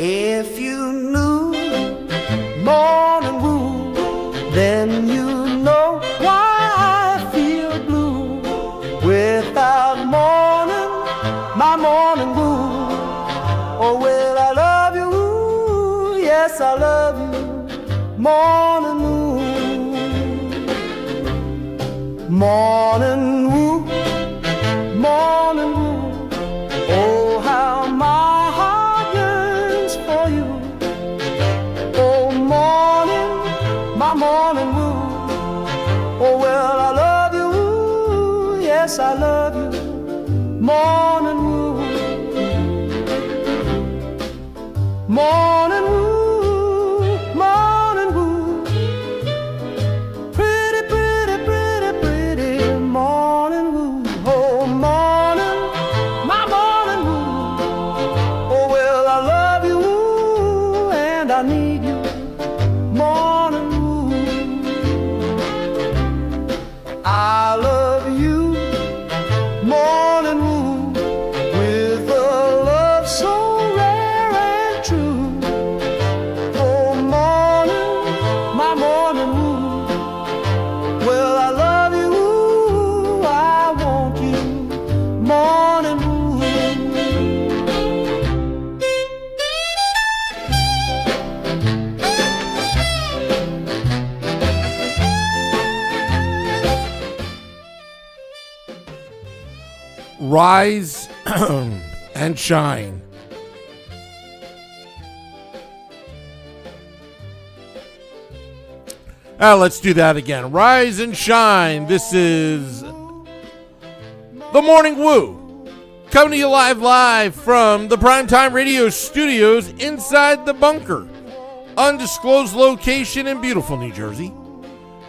If you knew morning wood, then you know why I feel blue. Without morning, my morning wood. Oh, well, I love you, ooh, yes, I love you. Morning wood, morning wood, morning wood. Oh, how my heart yearns for you. Oh, morning, my morning wood. Oh, well, I love you, ooh, yes, I love you. Morning wood, morning wood, morning wood. Pretty, pretty, pretty, pretty morning wood. Oh, morning, my morning wood. Oh, well, I love you, ooh, and I need you. Morning wood, I love you. Morning wood, with a love so rare and true. Oh, morning, my morning wood. Well, I love you, ooh, I want you. Morning wood. Rise and shine. Let's do that again. Rise and shine. This is the Morning Woo, coming to you live from the Primetime Radio Studios inside the bunker. Undisclosed location in beautiful New Jersey.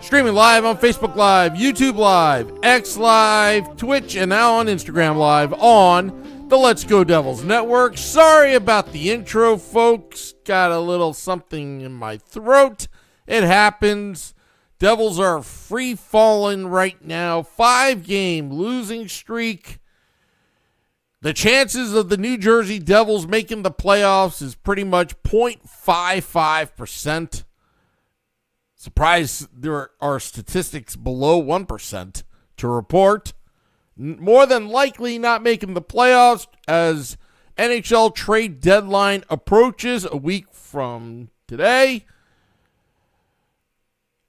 Streaming live on Facebook Live, YouTube Live, X Live, Twitch, and now on Instagram Live on the Let's Go Devils Network. Sorry about the intro, folks. Got a little something in my throat. It happens. Devils are free-falling right now. 5-game losing streak. The chances of the New Jersey Devils making the playoffs is pretty much 0.55%. Surprised there are statistics below 1% to report. More than likely not making the playoffs as NHL trade deadline approaches a week from today.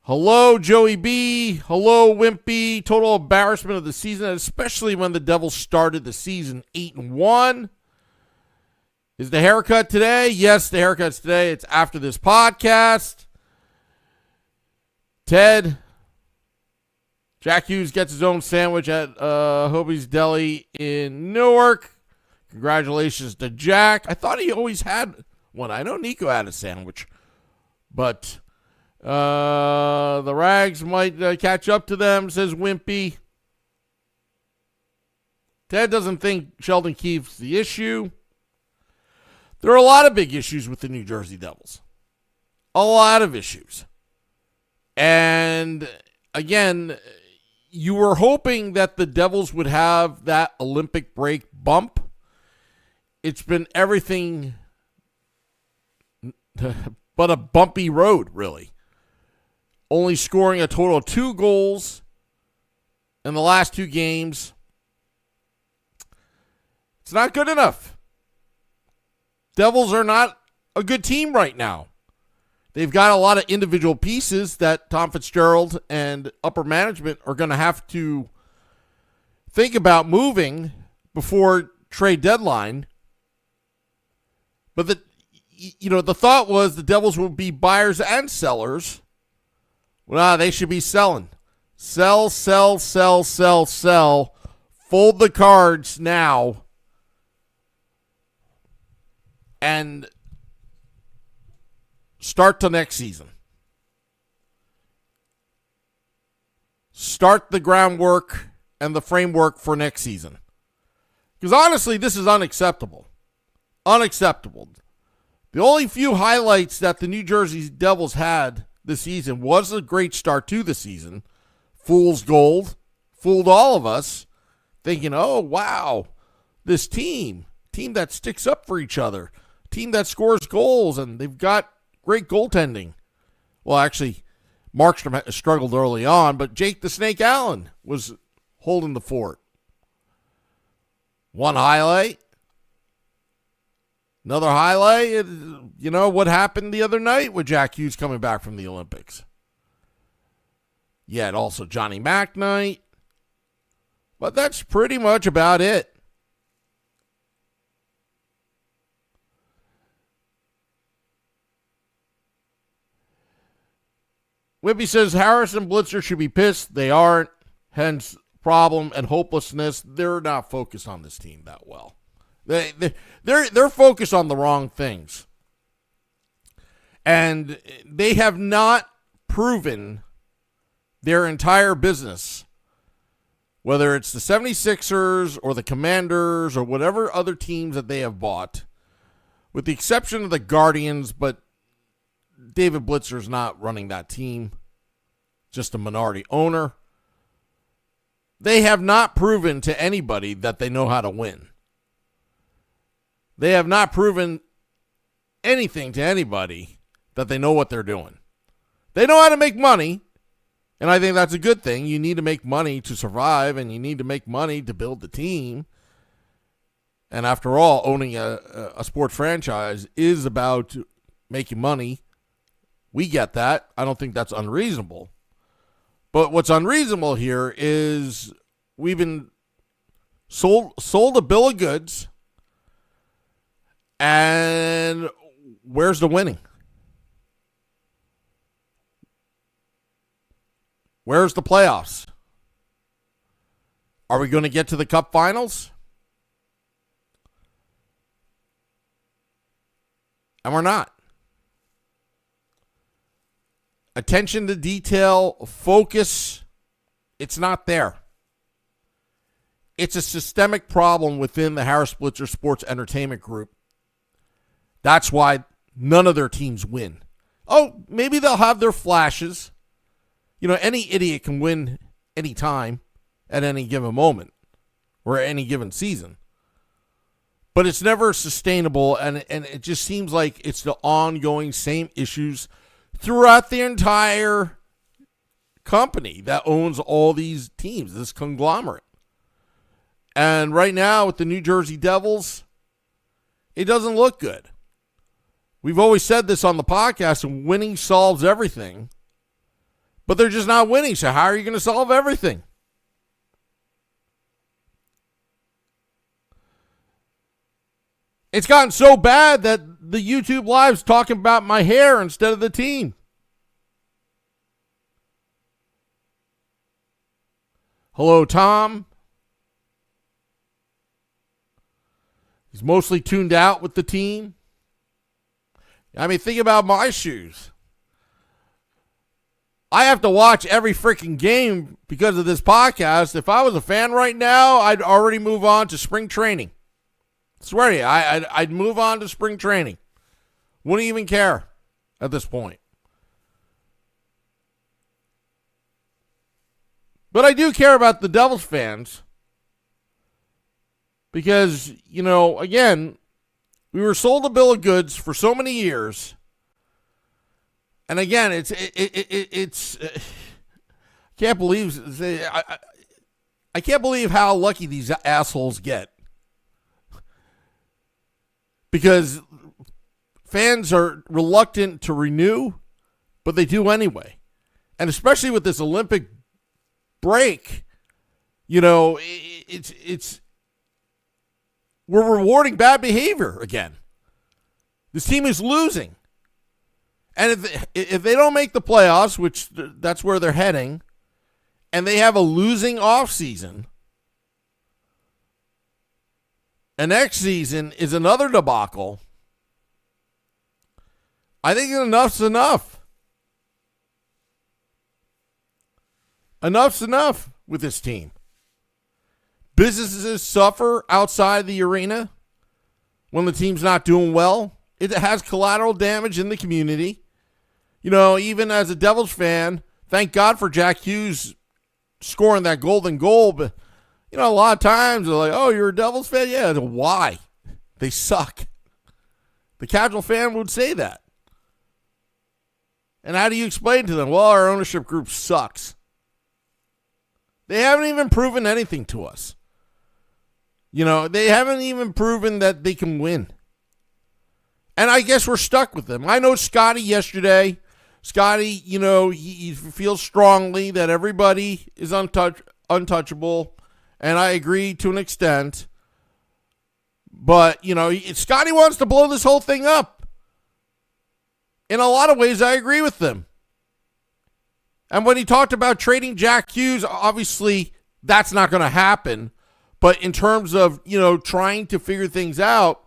Hello, Joey B. Hello, Wimpy. Total embarrassment of the season, especially when the Devils started the season 8-1. Is the haircut today? Yes, the haircut's today. It's after this podcast. Ted, Jack Hughes gets his own sandwich at Hobie's Deli in Newark. Congratulations to Jack. I thought he always had one. I know Nico had a sandwich, but the Rags might catch up to them, says Wimpy. Ted doesn't think Sheldon Keefe's the issue. There are a lot of big issues with the New Jersey Devils. A lot of issues. And again, you were hoping that the Devils would have that Olympic break bump. It's been everything but a bumpy road, really. Only scoring a total of 2 goals in the last 2 games. It's not good enough. Devils are not a good team right now. They've got a lot of individual pieces that Tom Fitzgerald and upper management are going to have to think about moving before trade deadline. But the thought was the Devils would be buyers and sellers. Well, they should be selling. Sell, sell, sell, sell, sell. Fold the cards now. And start the next season. Start the groundwork and the framework for next season. Because honestly, this is unacceptable. Unacceptable. The only few highlights that the New Jersey Devils had this season was a great start to the season. fool's gold, fooled all of us, thinking, oh, wow, this team that sticks up for each other, team that scores goals, and they've got great goaltending. Well, actually, Markstrom struggled early on, but Jake the Snake Allen was holding the fort. One highlight. Another highlight, you know, what happened the other night with Jack Hughes coming back from the Olympics. You had also Johnny Mac night. But that's pretty much about it. Whippy says Harris and Blitzer should be pissed. They aren't. Hence, problem and hopelessness. They're not focused on this team that well. They're focused on the wrong things. And they have not proven their entire business, whether it's the 76ers or the Commanders or whatever other teams that they have bought, with the exception of the Guardians, but David Blitzer's not running that team, just a minority owner. They have not proven to anybody that they know how to win. They have not proven anything to anybody that they know what they're doing. They know how to make money, and I think that's a good thing. You need to make money to survive, and you need to make money to build the team. And after all, owning a sports franchise is about making money. We get that. I don't think that's unreasonable. But what's unreasonable here is we've been sold a bill of goods, and where's the winning? Where's the playoffs? Are we going to get to the Cup Finals? And we're not. Attention to detail, focus, it's not there. It's a systemic problem within the Harris Blitzer Sports Entertainment Group. That's why none of their teams win. Oh, maybe they'll have their flashes. You know, any idiot can win any time at any given moment or any given season. But it's never sustainable, and it just seems like it's the ongoing same issues throughout the entire company that owns all these teams, this conglomerate. And right now with the New Jersey Devils, it doesn't look good. We've always said this on the podcast, and winning solves everything. But they're just not winning, so how are you going to solve everything? It's gotten so bad that the YouTube Live's talking about my hair instead of the team. Hello, Tom. He's mostly tuned out with the team. I mean, think about my shoes. I have to watch every freaking game because of this podcast. If I was a fan right now, I'd already move on to spring training. I swear to you, I'd move on to spring training. Wouldn't even care at this point. But I do care about the Devils fans because, you know, again, we were sold a bill of goods for so many years. And again, it's can't believe I can't believe how lucky these assholes get. Because fans are reluctant to renew, but they do anyway. And especially with this Olympic break, you know, it's we're rewarding bad behavior again. This team is losing. And if they don't make the playoffs, which that's where they're heading, and they have a losing offseason, and next season is another debacle, I think enough's enough. Enough's enough with this team. Businesses suffer outside the arena when the team's not doing well. It has collateral damage in the community. You know, even as a Devils fan, thank God for Jack Hughes scoring that golden goal. But, a lot of times they're like, oh, you're a Devils fan? Yeah, why? They suck. The casual fan would say that. And how do you explain to them? Well, our ownership group sucks. They haven't even proven anything to us. They haven't even proven that they can win. And I guess we're stuck with them. I know Scotty yesterday. Scotty, he feels strongly that everybody is untouchable. And I agree to an extent. But, Scotty wants to blow this whole thing up. In a lot of ways, I agree with them. And when he talked about trading Jack Hughes, obviously that's not going to happen. But in terms of, trying to figure things out,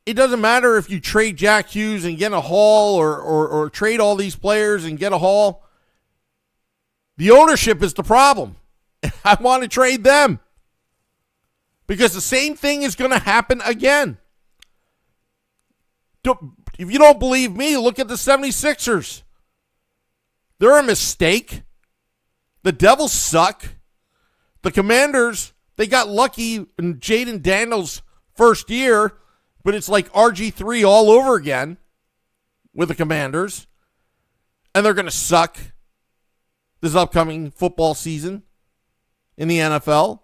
it doesn't matter if you trade Jack Hughes and get a haul or trade all these players and get a haul. The ownership is the problem. I want to trade them. Because the same thing is going to happen again. If you don't believe me, look at the 76ers. They're a mistake. The Devils suck. The Commanders, they got lucky in Jaden Daniels' first year, but it's like RG3 all over again with the Commanders. And they're going to suck this upcoming football season in the NFL.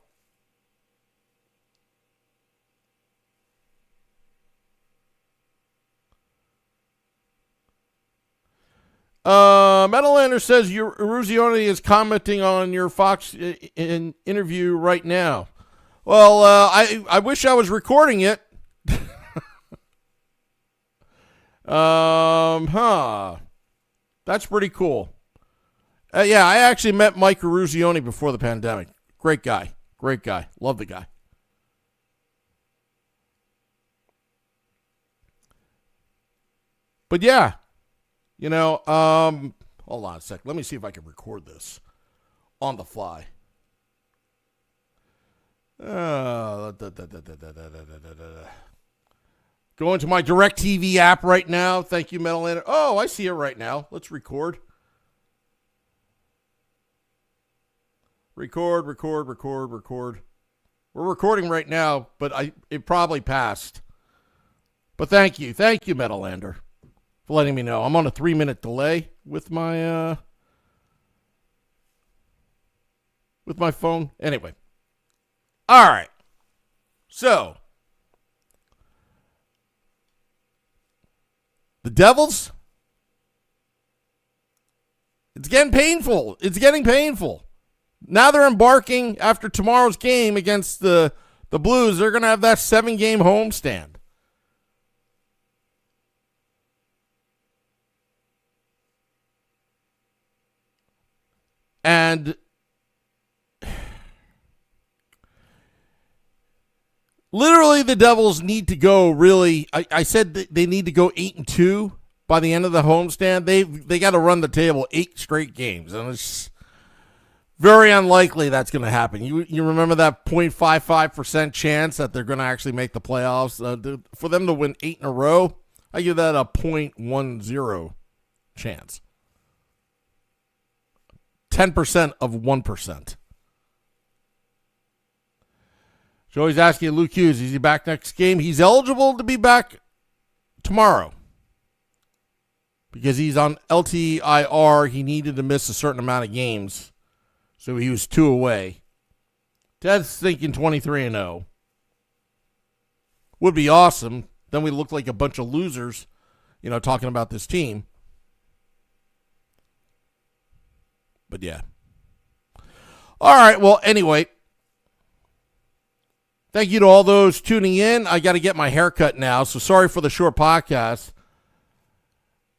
Metalander says Eruzione is commenting on your Fox interview right now. Well, I wish I was recording it. That's pretty cool. Yeah, I actually met Mike Eruzione before the pandemic. Great guy. Love the guy. But yeah. Hold on a sec. Let me see if I can record this on the fly. Go into my DirecTV app right now. Thank you, Metal. Oh, I see it right now. Let's record. Record. We're recording right now, but it probably passed. But thank you, Metalander, for letting me know. I'm on a 3-minute delay with my phone. Anyway. All right. So, the Devils, it's getting painful. Now they're embarking after tomorrow's game against the Blues. They're going to have that 7-game homestand. And literally the Devils need to go really, I said that they need to go 8-2 by the end of the homestand. They got to run the table 8 straight games. And it's very unlikely that's going to happen. You remember that 0.55% chance that they're going to actually make the playoffs? For them to win 8 in a row, I give that a 0.10 chance. 10% of 1%. Joey's asking Luke Hughes, is he back next game? He's eligible to be back tomorrow because he's on LTIR. He needed to miss a certain amount of games, so he was 2 away. Ted's thinking 23-0. Would be awesome. Then we look like a bunch of losers, talking about this team. But yeah. All right. Well, anyway. Thank you to all those tuning in. I got to get my hair cut now, so sorry for the short podcast.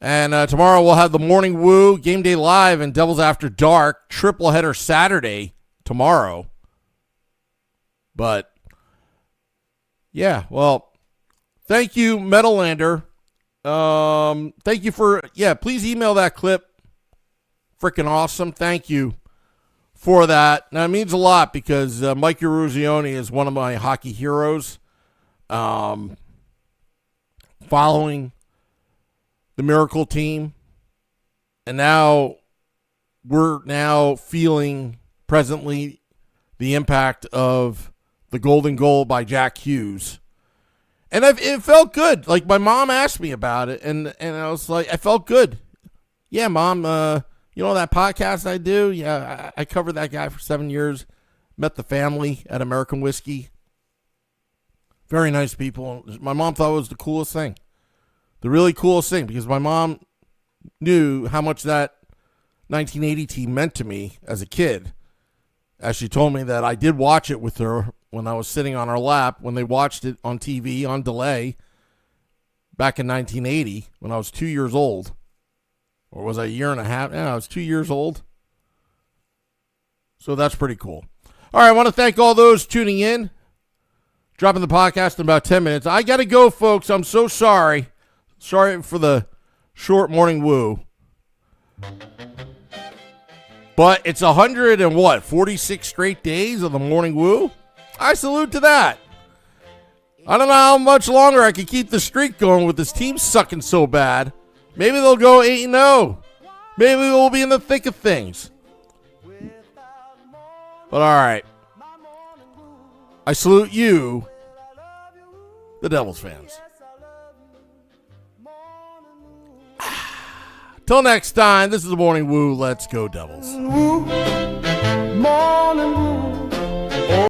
And tomorrow we'll have the Morning Woo, Game Day Live, and Devils After Dark. Triple header Saturday tomorrow. But, yeah, well, thank you, Metalander. Thank you for, please email that clip. Freaking awesome. Thank you for that. Now, it means a lot because Mike Eruzione is one of my hockey heroes. Following the Miracle team. And now we're now feeling presently the impact of the golden goal by Jack Hughes. And it felt good. Like, my mom asked me about it, and I was like, I felt good. Yeah, Mom, you know that podcast I do? Yeah, I covered that guy for 7 years. Met the family at American Whiskey. Very nice people. My mom thought it was the coolest thing. The really coolest thing, because my mom knew how much that 1980 team meant to me as a kid. As she told me that I did watch it with her when I was sitting on her lap when they watched it on TV on delay back in 1980 when I was 2 years old. Or was I a year and a half? Yeah, I was 2 years old. So that's pretty cool. All right, I want to thank all those tuning in. Dropping the podcast in about 10 minutes. I got to go, folks. I'm so sorry. Sorry for the short morning woo. But it's 46 straight days of the morning woo. I salute to that. I don't know how much longer I can keep the streak going with this team sucking so bad. Maybe they'll go 8-0. Maybe we'll be in the thick of things. But all right. I salute you, the Devils fans. Till next time, this is the Morning Woo. Let's go, Devils. Morning